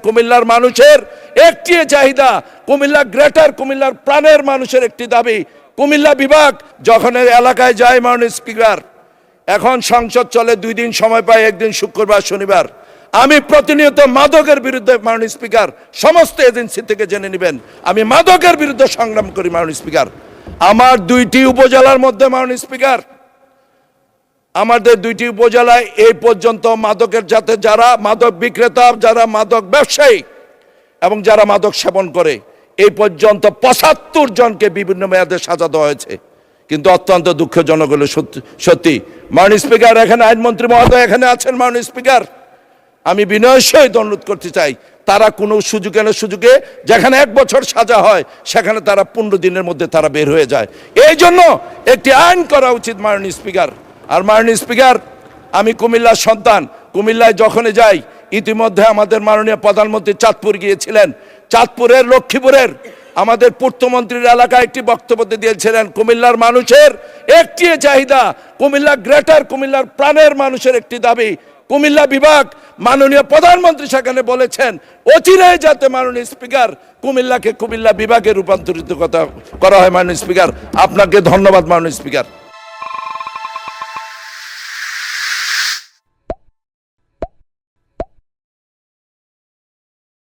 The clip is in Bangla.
কুমিল্লার মানুষের একটি চাহিদা, কুমিল্লা গ্রেটার কুমিল্লার প্রাণের মানুষের একটি দাবি, কুমিল্লা বিভাগ যখন এলাকায় যায় মাননীয় স্পিকার, এখন সংসদ চলে 2 দিন সময় পায়, একদিন শুক্রবার শনিবার। আমি প্রতিনিয়ত মাদকের বিরুদ্ধে মাননীয় স্পিকার, সমস্ত এজেন্সি থেকে জেনে নেবেন, আমি মাদকের বিরুদ্ধে সংগ্রাম করি মাননীয় স্পিকার। আমার 2টি উপজেলার মধ্যে মাননীয় স্পিকার, আমাদের 2টি উপজেলায় এই পর্যন্ত মাদকের যাতে যারা মাদক বিক্রেতা, যারা মাদক ব্যবসায়ী এবং যারা মাদক সেবন করে, এই পর্যন্ত 75 জনকে বিভিন্ন মেয়াদে সাজা দেওয়া হয়েছে। কিন্তু অত্যন্ত দুঃখজনক হলো সত্যি মাননীয় স্পিকার, এখানে আইনমন্ত্রী মহোদয় এখানে আছেন মাননীয় স্পিকার, আমি বিনয়ের সহিত অনুরোধ করতে চাই, তারা কোনো সুযোগে যেখানে 1 বছর সাজা হয় সেখানে তারা 15 দিনের মধ্যে তারা বের হয়ে যায়। এই জন্য একটি আইন করা উচিত মাননীয় স্পিকার। আর মাননীয় স্পিকার, আমি কুমিল্লার সন্তান, কুমিল্লায় যখনই যাই, ইতিমধ্যে আমাদের মাননীয় প্রধানমন্ত্রী চাঁদপুর গিয়েছিলেন, চাঁদপুরের লক্ষ্মীপুরের আমাদের পূর্তমন্ত্রীর এলাকায় একটি বক্তব্য দিয়েছিলেন, কুমিল্লার মানুষের একটি চাহিদা, কুমিল্লা গ্রেটার কুমিল্লার প্রাণের মানুষের একটি দাবি, কুমিল্লা বিভাগ। মাননীয় প্রধানমন্ত্রী সেখানে বলেছেন অচিরেই যাতে মাননীয় স্পিকার কুমিল্লাকে কুমিল্লা বিভাগে রূপান্তরিত করা হয়। মাননীয় স্পিকার, আপনাকে ধন্যবাদ মাননীয় স্পিকার।